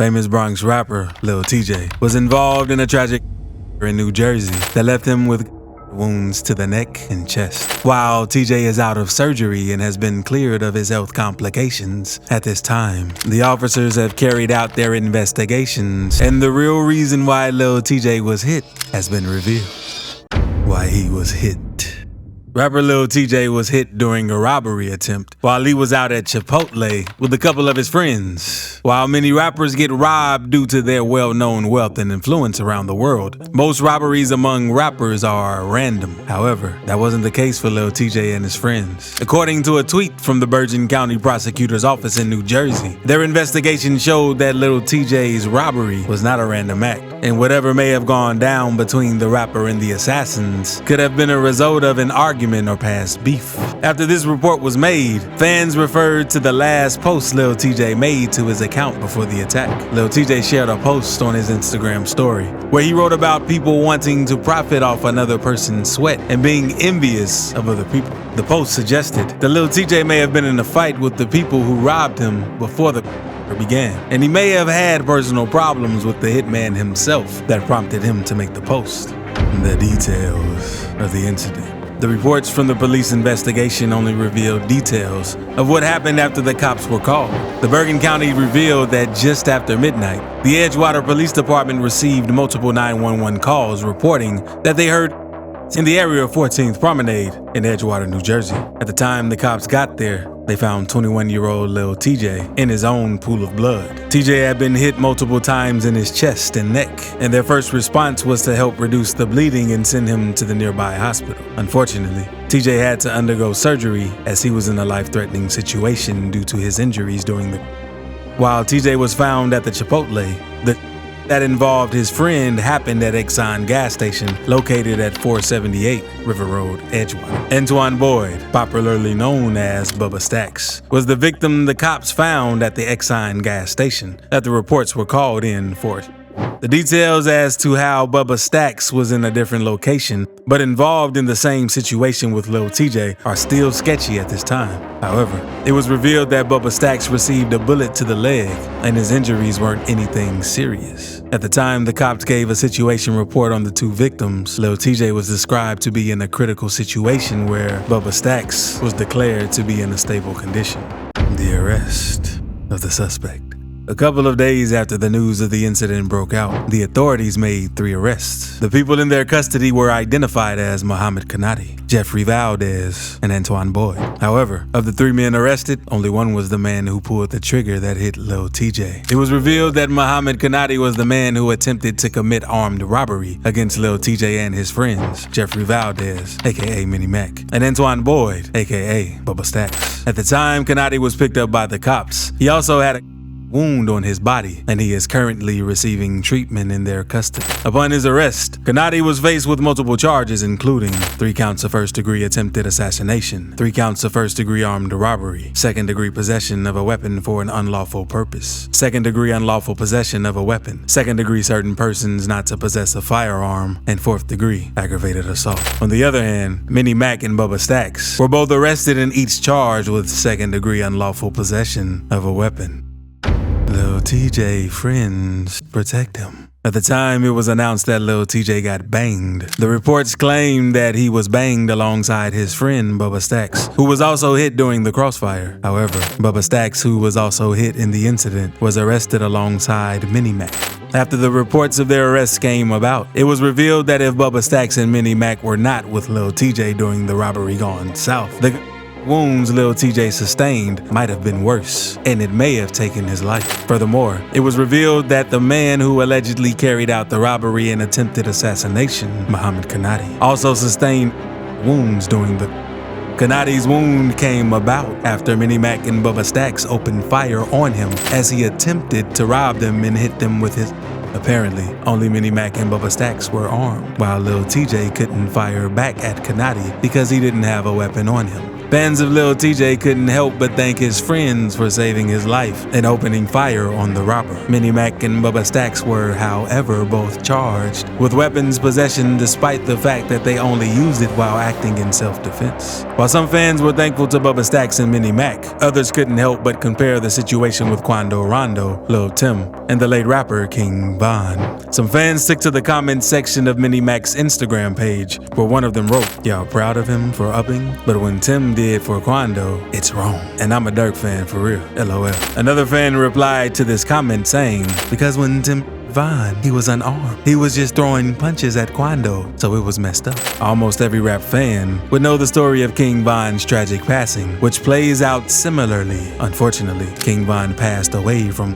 Famous Bronx rapper Lil Tjay was involved in a tragic in New Jersey that left him with wounds to the neck and chest. While Tjay is out of surgery and has been cleared of his health complications at this time, the officers have carried out their investigations, and the real reason why Lil Tjay was hit has been revealed. Why he was hit. Rapper Lil Tjay was hit during a robbery attempt while he was out at Chipotle with a couple of his friends. While many rappers get robbed due to their well-known wealth and influence around the world, most robberies among rappers are random. However, that wasn't the case for Lil Tjay and his friends. According to a tweet from the Bergen County Prosecutor's Office in New Jersey, their investigation showed that Lil Tjay's robbery was not a random act, and whatever may have gone down between the rapper and the assassins could have been a result of an argument or past beef. After this report was made, fans referred to the last post Lil Tjay made to his account before the attack. Lil Tjay shared a post on his Instagram story where he wrote about people wanting to profit off another person's sweat and being envious of other people. The post suggested that Lil Tjay may have been in a fight with the people who robbed him before the began, and he may have had personal problems with the hitman himself that prompted him to make the post. The details of the incident. The reports from the police investigation only revealed details of what happened after the cops were called. The Bergen County revealed that just after midnight, the Edgewater Police Department received multiple 911 calls reporting that they heard in the area of 14th Promenade in Edgewater, New Jersey. At the time the cops got there, they found 21-year-old Lil Tjay in his own pool of blood. Tjay had been hit multiple times in his chest and neck, and their first response was to help reduce the bleeding and send him to the nearby hospital. Unfortunately, Tjay had to undergo surgery as he was in a life-threatening situation due to his injuries during the... While Tjay was found at the Chipotle, that involved his friend happened at Exxon gas station located at 478 River Road, Edgewater. Antoine Boyd, popularly known as Bubba Stacks, was the victim the cops found at the Exxon gas station that the reports were called in for. The details as to how Bubba Stacks was in a different location but involved in the same situation with Lil Tjay are still sketchy at this time. However, it was revealed that Bubba Stacks received a bullet to the leg and his injuries weren't anything serious. At the time the cops gave a situation report on the two victims, Lil Tjay was described to be in a critical situation where Bubba Stacks was declared to be in a stable condition. The arrest of the suspect. A couple of days after the news of the incident broke out, the authorities made 3 arrests. The people in their custody were identified as Muhammad Kanati, Jeffrey Valdez, and Antoine Boyd. However, of the 3 men arrested, only one was the man who pulled the trigger that hit Lil Tjay. It was revealed that Muhammad Kanati was the man who attempted to commit armed robbery against Lil Tjay and his friends, Jeffrey Valdez, aka Mini Mac, and Antoine Boyd, aka Bubba Stacks. At the time Kanati was picked up by the cops, he also had a wound on his body, and he is currently receiving treatment in their custody. Upon his arrest, Kanati was faced with multiple charges including 3 counts of first-degree attempted assassination, 3 counts of first-degree armed robbery, second-degree possession of a weapon for an unlawful purpose, second-degree unlawful possession of a weapon, second-degree certain persons not to possess a firearm, and 4th-degree aggravated assault. On the other hand, Mini Mac and Bubba Stacks were both arrested and each charged with second-degree unlawful possession of a weapon. Lil Tjay friends protect him. At the time it was announced that Lil Tjay got banged, the reports claimed that he was banged alongside his friend Bubba Stacks, who was also hit during the crossfire. However, Bubba Stacks, who was also hit in the incident, was arrested alongside Mini Mac. After the reports of their arrests came about, it was revealed that if Bubba Stacks and Mini Mac were not with Lil Tjay during the robbery gone south, the wounds Lil Tjay sustained might have been worse, and it may have taken his life. Furthermore, it was revealed that the man who allegedly carried out the robbery and attempted assassination, Muhammad Kanati, also sustained wounds during the... Kanati's wound came about after Mini Mac and Bubba Stacks opened fire on him as he attempted to rob them and hit them with his... Apparently, only Mini Mac and Bubba Stacks were armed, while Lil Tjay couldn't fire back at Kanati because he didn't have a weapon on him. Fans of Lil Tjay couldn't help but thank his friends for saving his life and opening fire on the robber. Mini Mac and Bubba Stacks were, however, both charged with weapons possession despite the fact that they only used it while acting in self-defense. While some fans were thankful to Bubba Stacks and Mini Mac, others couldn't help but compare the situation with Quando Rondo, Lil Tim, and the late rapper King Von. Some fans took to the comment section of Mini Mac's Instagram page, where one of them wrote, "Y'all proud of him for upping? But when Tim did for Quando, it's wrong. And I'm a Dirk fan for real, LOL." Another fan replied to this comment saying, "Because when Tim Von, he was unarmed. He was just throwing punches at Quando, so it was messed up." Almost every rap fan would know the story of King Von's tragic passing, which plays out similarly. Unfortunately, King Von passed away from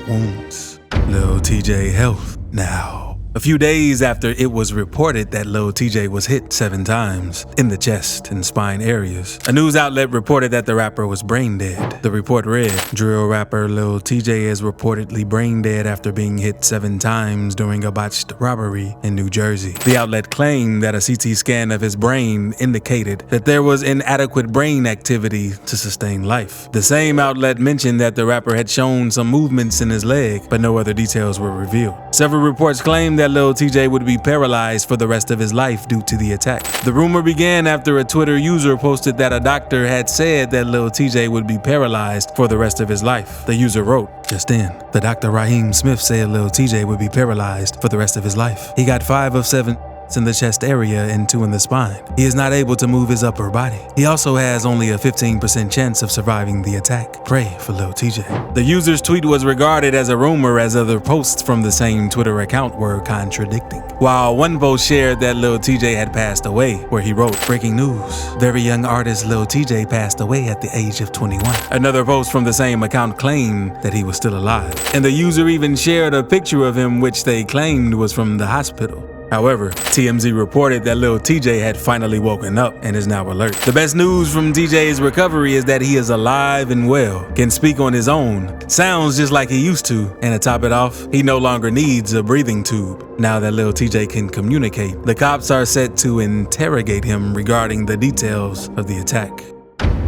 wounds. Lil Tjay health now. A few days after it was reported that Lil Tjay was hit 7 times in the chest and spine areas, a news outlet reported that the rapper was brain dead. The report read, "Drill rapper Lil Tjay is reportedly brain dead after being hit 7 times during a botched robbery in New Jersey." The outlet claimed that a CT scan of his brain indicated that there was inadequate brain activity to sustain life. The same outlet mentioned that the rapper had shown some movements in his leg, but no other details were revealed. Several reports claimed that Lil Tjay would be paralyzed for the rest of his life due to the attack. The rumor began after a Twitter user posted that a doctor had said that Lil Tjay would be paralyzed for the rest of his life. The user wrote, "Just in, the Dr. Raheem Smith said Lil Tjay would be paralyzed for the rest of his life. He got 5 of 7 in the chest area and 2 in the spine. He is not able to move his upper body. He also has only a 15% chance of surviving the attack. Pray for Lil Tjay." The user's tweet was regarded as a rumor, as other posts from the same Twitter account were contradicting. While one post shared that Lil Tjay had passed away, where he wrote, "Breaking news, very young artist Lil Tjay passed away at the age of 21. Another post from the same account claimed that he was still alive, and the user even shared a picture of him which they claimed was from the hospital. However, TMZ reported that Lil Tjay had finally woken up and is now alert. The best news from Tjay's recovery is that he is alive and well, can speak on his own, sounds just like he used to, and to top it off, he no longer needs a breathing tube. Now that Lil Tjay can communicate, the cops are set to interrogate him regarding the details of the attack.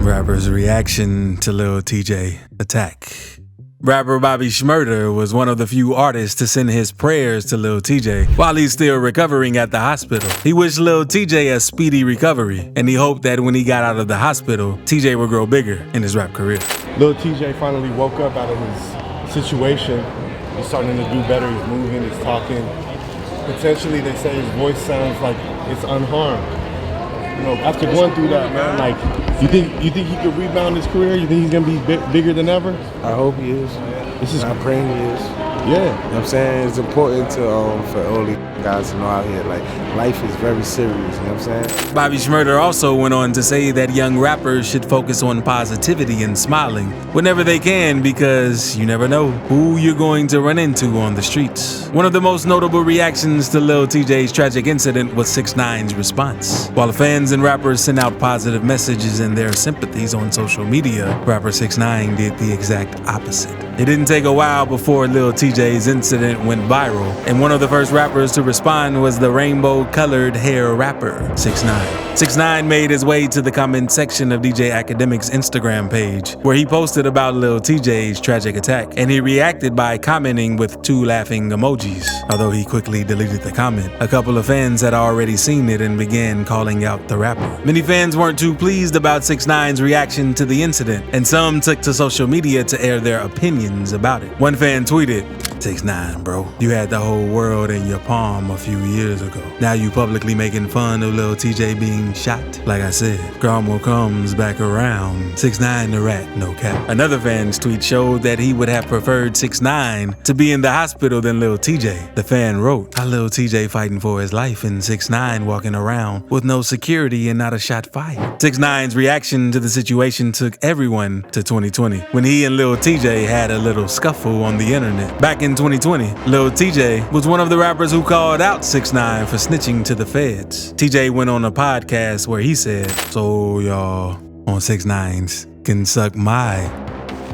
Rapper's reaction to Lil Tjay attack. Rapper Bobby Shmurda was one of the few artists to send his prayers to Lil Tjay while he's still recovering at the hospital. He wished Lil Tjay a speedy recovery, and he hoped that when he got out of the hospital, Tjay would grow bigger in his rap career. Lil Tjay finally woke up out of his situation. He's starting to do better. He's moving, he's talking. Potentially, they say his voice sounds like it's unharmed. You know, after going through that, man, like, you think he could rebound his career? You think he's gonna be bigger than ever? I hope he is. I'm praying he is. Yeah. You know what I'm saying? It's important to for all these guys to know out here, like, life is very serious, you know what I'm saying? Bobby Shmurda also went on to say that young rappers should focus on positivity and smiling whenever they can, because you never know who you're going to run into on the streets. One of the most notable reactions to Lil Tjay's tragic incident was 6ix9ine's response. While fans and rappers sent out positive messages and their sympathies on social media, rapper 6ix9ine did the exact opposite. It didn't take a while before Lil Tjay's incident went viral, and one of the first rappers to respond was the rainbow-colored hair rapper, 6ix9ine. 6ix9ine made his way to the comment section of DJ Academic's Instagram page, where he posted about Lil Tjay's tragic attack, and he reacted by commenting with 2 laughing emojis. Although he quickly deleted the comment, a couple of fans had already seen it and began calling out the rapper. Many fans weren't too pleased about 6ix9ine's reaction to the incident, and some took to social media to air their opinions about it. One fan tweeted, "6ix9ine, bro, you had the whole world in your palm a few years ago. Now you publicly making fun of Lil Tjay being shot. Like I said, karma comes back around. 6ix9ine the rat, no cap." Another fan's tweet showed that he would have preferred 6ix9ine to be in the hospital than Lil Tjay. The fan wrote, "How Lil Tjay fighting for his life and 6ix9ine walking around with no security and not a shot fired." 6ix9ine's reaction to the situation took everyone to 2020, when he and Lil Tjay had a little scuffle on the internet. Back in 2020, Lil Tjay was one of the rappers who called out 6ix9ine for snitching to the feds. Tjay went on a podcast where he said, "So y'all on 6ix9ine's can suck my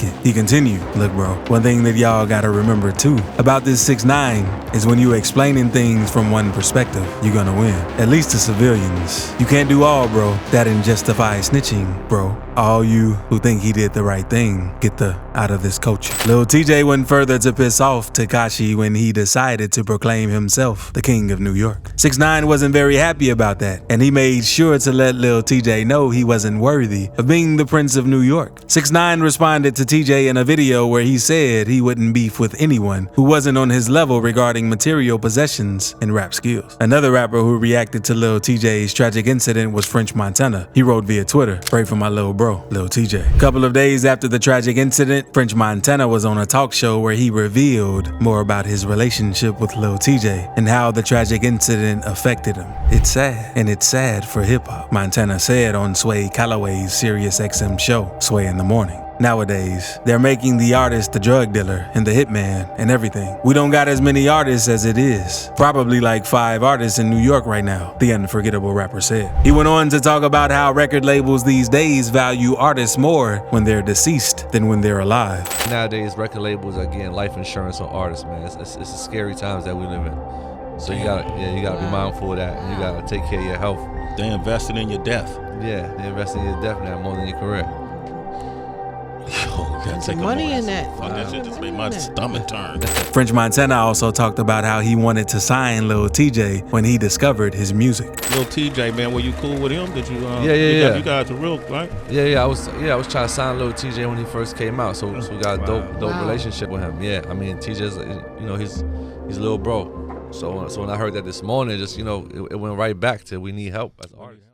like it. He continued, "Look, bro, one thing that y'all gotta remember too about this 6ix9ine is when you explaining things from one perspective, you're gonna win. At least to civilians. You can't do all, bro. That didn't justify snitching, bro. All you who think he did the right thing, get the out of this culture." Lil Tjay went further to piss off Tekashi when he decided to proclaim himself the king of New York. 6ix9ine wasn't very happy about that, and he made sure to let Lil Tjay know he wasn't worthy of being the Prince of New York. 6ix9ine responded to Tjay in a video where he said he wouldn't beef with anyone who wasn't on his level regarding material possessions and rap skills. Another rapper who reacted to Lil Tjay's tragic incident was French Montana. He wrote via Twitter, "Pray for my little bro, Lil Tjay." A couple of days after the tragic incident, French Montana was on a talk show where he revealed more about his relationship with Lil Tjay and how the tragic incident affected him. "It's sad, and it's sad for hip-hop," Montana said on Sway Calloway's Sirius XM show, Sway in the Morning. "Nowadays, they're making the artist the drug dealer and the hitman and everything. We don't got as many artists as it is. Probably like 5 artists in New York right now," the unforgettable rapper said. He went on to talk about how record labels these days value artists more when they're deceased than when they're alive. Nowadays, record labels are getting life insurance on artists, man. It's the scary times that we live in. So you gotta be mindful of that, and you gotta take care of your health. They invested in your death. Yeah, they invested in your death now more than your career. Yo, you gotta take money in that. Fuck, that shit just made my stomach turn. French Montana also talked about how he wanted to sign Lil Tjay when he discovered his music. Lil Tjay, man, were you cool with him? Did you? Yeah. You guys are real, right? Yeah. I was trying to sign Lil Tjay when he first came out, so we got a dope relationship with him. Yeah, I mean Tjay's, he's a little bro. So when I heard that this morning, just it went right back to we need help as artists.